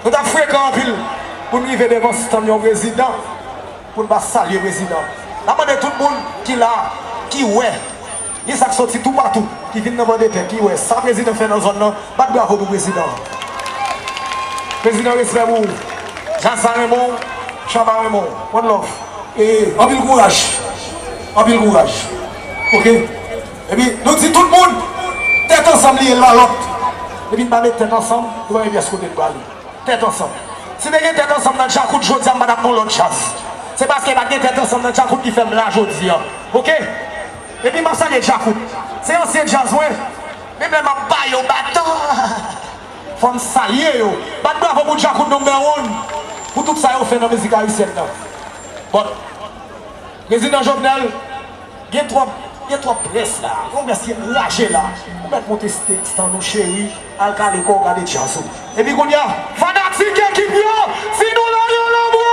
Nous avons fréquenté pour nous vivre devant ce président, pour nous saluer le président. Nous avons tout le monde qui est là, qui est, il s'est sorti tout partout, qui vient dans le pays, qui est. Ça, le président fait dans la zone, pas de bravo pour le président. Président, respect pour Jean-Saint Raymond, Chamba Raymond, one love. Et en pile courage. En pile courage. Ok? Et puis, nous disons tout le monde, tête ensemble, lié là, l'autre. Et puis, nous allons mettre tête ensemble, nous allons bien se côté de balle. Tête ensemble. Si vous avez tête ensemble dans le chacout, je dis à madame pour l'autre chasse. C'est parce que vous avez tête ensemble dans le chacout qui fait là, je dis. Ok? Et puis, je salue le chacout. C'est un ancien jazz, ouais. Même là, je vais au bâton. Il faut me saluer. Bravo pour le chacout number 1. Pour tout ça, vous faites dans la musique haïtienne. Bon. Président Jovenel, il y a trois presses là. On va essayer de lâcher là. On va monter ce texte dans nos chéris. Alcalé, qu'on regarde les chansons. Et puis, qu'on y a fanatique qui vient. Si nous l'avons la boue.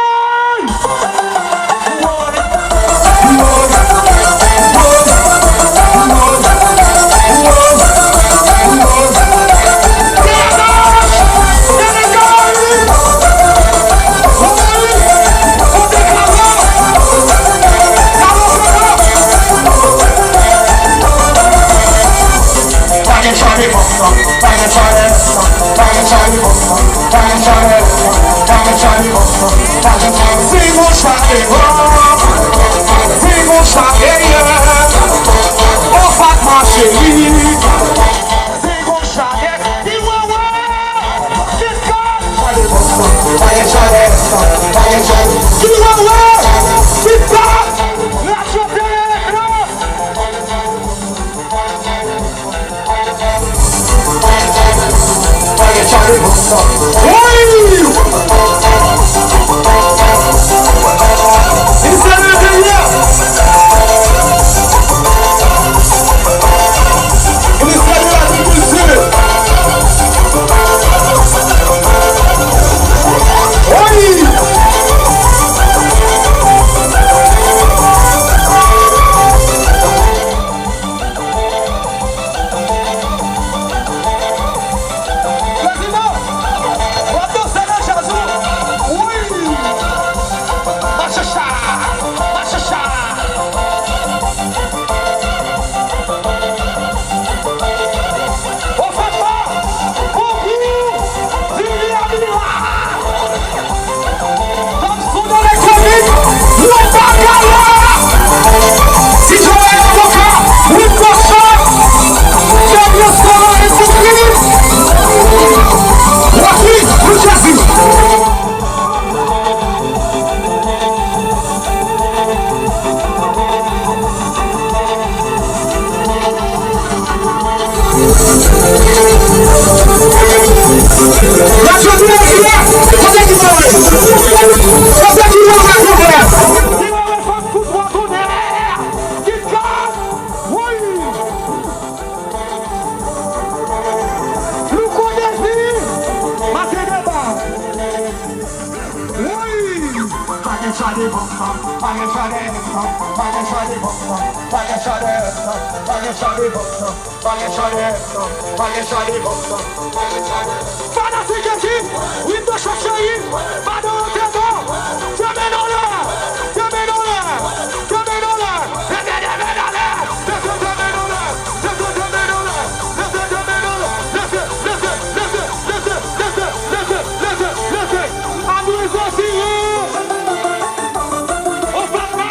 Fanatique aqui, Windows Shot aí, para o treinador, também não lá, também não lá, também não lá, também não lá, também não lá, também não lá, também não lá, a luz assim, o papai.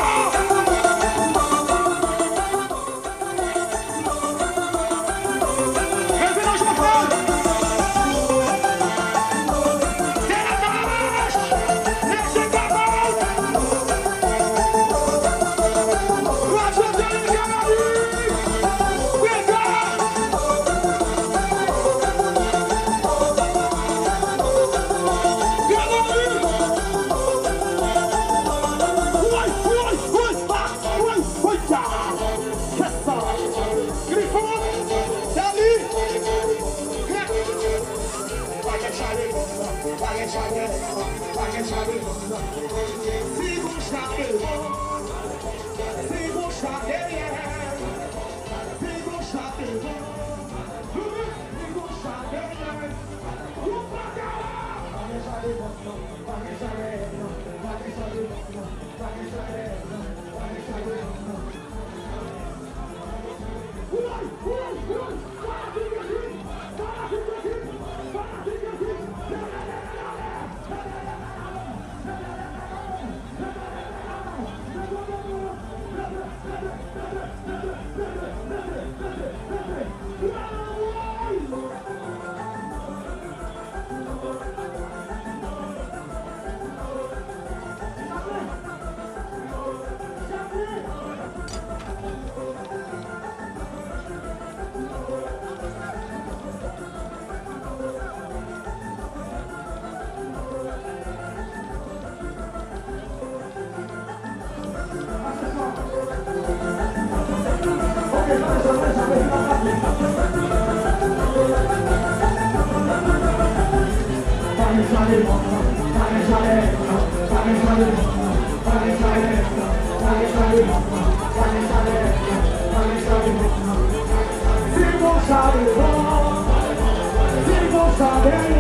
Se não sabe,